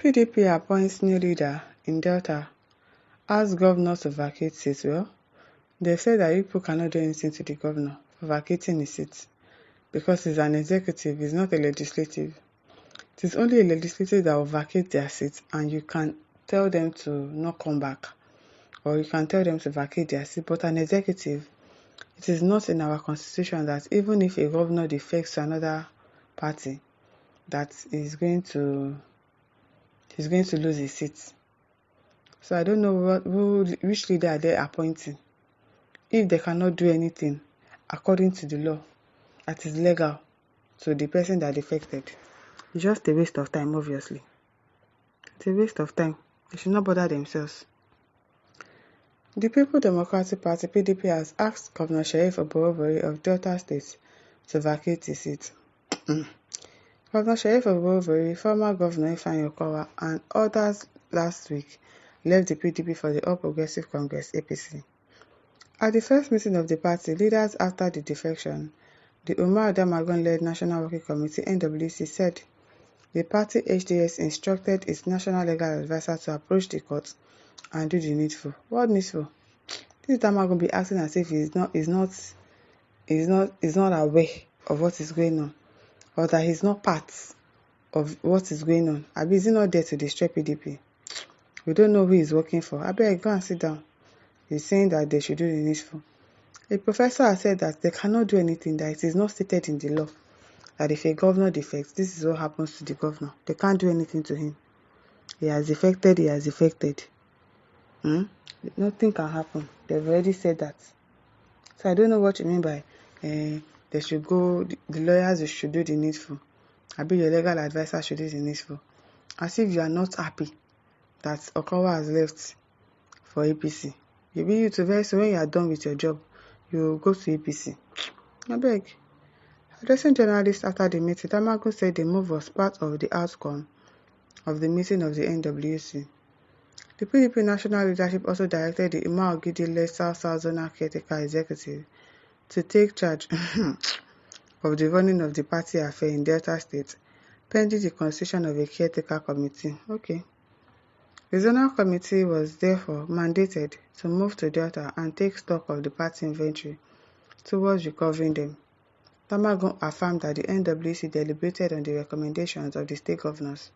PDP appoints new leader in Delta, asks governor to vacate seat. Well, they said that people cannot do anything to the governor for vacating his seat because he's an executive, he's not a legislative. It is only a legislative that will vacate their seat, and you can tell them to not come back, or you can tell them to vacate their seat. But an executive, it is not in our constitution that even if a governor defects to another party, that is going to lose his seat. So I don't know which leader are they appointing if they cannot do anything according to the law that is legal to the person that defected. It's just a waste of time, obviously. It's a waste of time. They should not bother themselves. The People Democratic Party, PDP, has asked Governor Sherriff of Delta State to vacate his seat. Governor Sherriff of former Governor Ifeanyi Okowa, and others last week left the PDP for the All Progressive Congress, APC. At the first meeting of the party leaders after the defection, the Umar Damagun-led National Working Committee, NWC, said the party HDS instructed its national legal advisor to approach the court and do the needful. What needful? This Damagun be acting as if he's not aware of what is going on, or that he's not part of what is going on. Abi, is he not there to destroy PDP? We don't know who he's working for. I beg, go and sit down. He's saying that they should do the needful. A professor has said that they cannot do anything, that it is not stated in the law that if a governor defects, this is what happens to the governor. They can't do anything to him. He has defected, Nothing can happen. They've already said that. So I don't know what you mean by they should go, the lawyers should do the needful. Abi, your legal advisor should do the needful. As if you are not happy that Okowa has left for APC. Maybe you to very soon, when you are done with your job, you go to APC. I beg. Addressing journalists after the meeting, Damagun said the move was part of the outcome of the meeting of the NWC. The PDP national leadership also directed the Umar Ogidi-led South Zonal Caretaker Executive to take charge of the running of the party affair in Delta State, pending the constitution of a caretaker committee. Okay. The zonal committee was therefore mandated to move to Delta and take stock of the party inventory towards recovering them. Damagun affirmed that the NWC deliberated on the recommendations of the state governors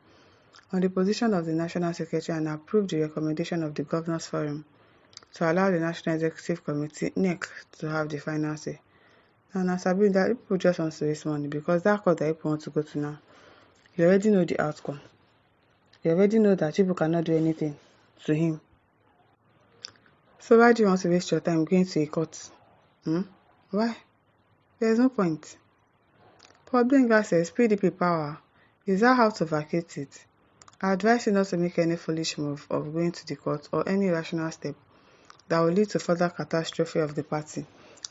on the position of the National Secretary and approved the recommendation of the Governors Forum to allow the National Executive Committee, NEC, to have the final say. And as I've been that people just want to raise money because that court that people want to go to now, you already know the outcome. You already know that people cannot do anything to him. So why do you want to waste your time going to a court? Why? There is no point. Paul Benga says PDP power. Is that how to vacate it? I advise you not to make any foolish move of going to the court or any rational step that will lead to further catastrophe of the party.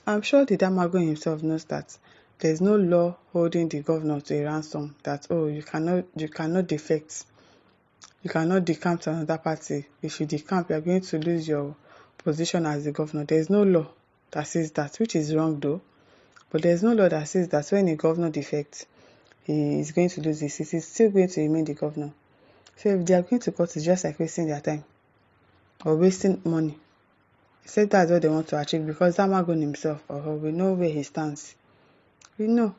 I'm sure the Damagun himself knows that there is no law holding the governor to a ransom, that you cannot defect. You cannot decamp to another party. If you decamp, you are going to lose your position as the governor. There is no law that says that, which is wrong though. But there is no law that says that when a governor defects, he is going to lose his seat. He's still going to remain the governor. So if they are going to court, it's just like wasting their time or wasting money. He said that's what they want to achieve because Damagun himself, we know where he stands. We know.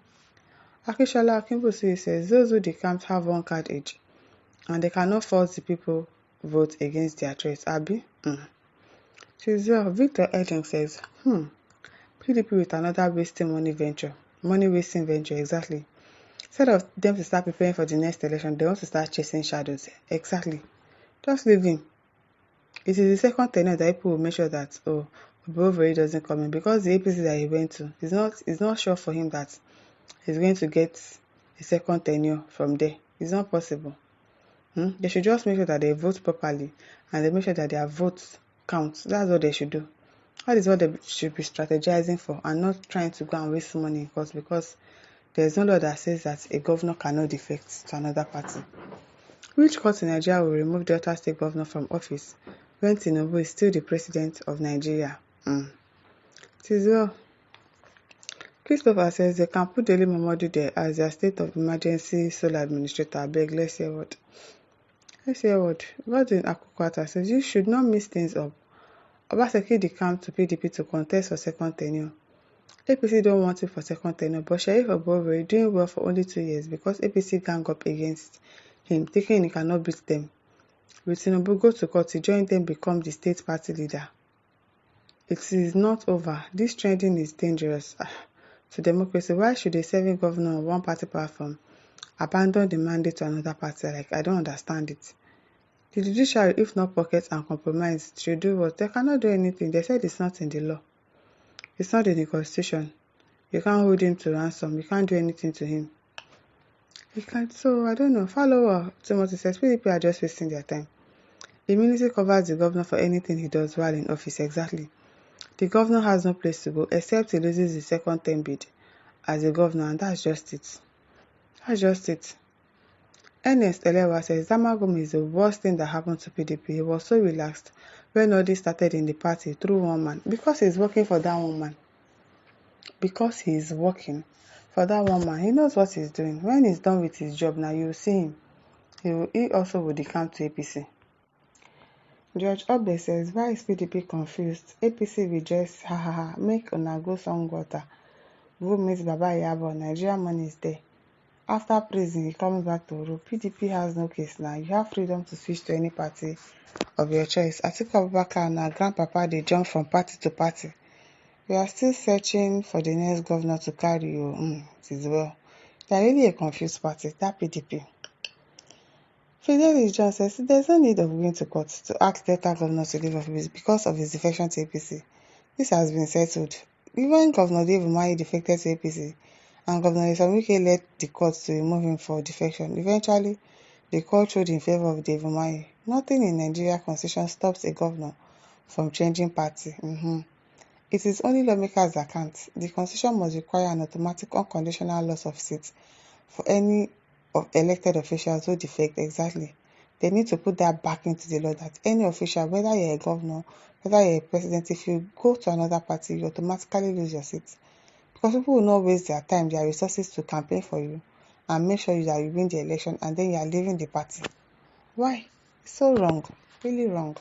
Akishola Akimbosi says those who decamped have one card each, and they cannot force the people vote against their choice. Abi? Victor Edling says, PDP with another money wasting venture, exactly. Instead of them to start preparing for the next election, they want to start chasing shadows. Exactly. Just leave him. It is the second tenure that people will make sure that Oboveri doesn't come in, because the APC that he went to is not sure for him that he's going to get a second tenure from there. It's not possible. They should just make sure that they vote properly and they make sure that their votes count. That's what they should do. That is what they should be strategizing for, and not trying to go and waste money in court, because there is no law that says that a governor cannot defect to another party. Which court in Nigeria will remove Delta State governor from office when Tinubu is still the president of Nigeria? It is well. Christopher says they can put Dele Momodu there as their state of emergency sole administrator. I beg, let's hear what. Let's hear what Godwin Akukwata says. You should not mix things up. Obaseki decamped to PDP to contest for second tenure. APC don't want him for second tenure, but Sherriff Oboweri doing well for only 2 years because APC gang up against him, thinking he cannot beat them. With Tinubu go to court, he joined them become the state party leader. It is not over. This trending is dangerous to democracy. Why should a serving governor on one party platform abandon the mandate to another party? Like, I don't understand it. The judiciary, if not pocket and compromise, should do what? They cannot do anything. They said it's not in the law. It's not in the constitution. You can't hold him to ransom. You can't do anything to him. You can't. So, I don't know. Follower Timothy says PDP are just wasting their time. Immunity covers the governor for anything he does while in office. Exactly. The governor has no place to go except he loses the second term bid as a governor, and that's just it. That's just it. Ernest Elewa says Damagum is the worst thing that happened to PDP. He was so relaxed when all this started in the party through one man. Because he's working for that one man. Because he's working for that one man. He knows what he's doing. When he's done with his job, now you'll see him. He also will decamp to APC. George Obe says, why is PDP confused? APC will just, make una go Songwater. Go meet Baba Yabo. Nigeria money is there. After prison, he comes back to rule. PDP has no case now. You have freedom to switch to any party of your choice. Atiku Abubakar and our grandpapa, they jump from party to party. We are still searching for the next governor to carry you. It is well. They are really a confused party, that PDP. Fidelis John says there's no need of going to court to ask Delta governor to leave office because of his defection to APC. This has been settled. Even Governor Dave Umahi defected to APC, and Governor Isamike led the court to remove him for defection. Eventually, the court ruled in favor of Dave Umahi. Nothing in Nigeria constitution stops a governor from changing party. It is only lawmakers that can't. The constitution must require an automatic unconditional loss of seats for any of elected officials who defect. Exactly. They need to put that back into the law that any official, whether you're a governor, whether you're a president, if you go to another party, you automatically lose your seat. Because people will not waste their time, their resources to campaign for you and make sure that you win the election and then you are leaving the party. Why? It's so wrong. Really wrong.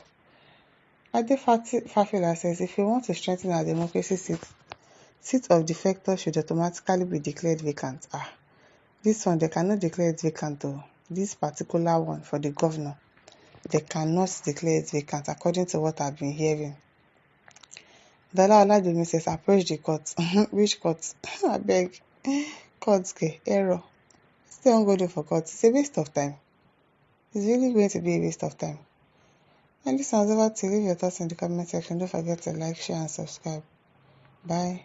Ade Fafila says if you want to strengthen our democracy, seat of defectors should automatically be declared vacant. This one, they cannot declare it vacant though. This particular one for the governor, they cannot declare it vacant according to what I've been hearing. Dala Oladumi says, approach the court. Which court? I beg. Court, error. Stay on go do for court. It's a waste of time. It's really going to be a waste of time. And this one's over to leave your thoughts in the comment section. Don't forget to like, share, and subscribe. Bye.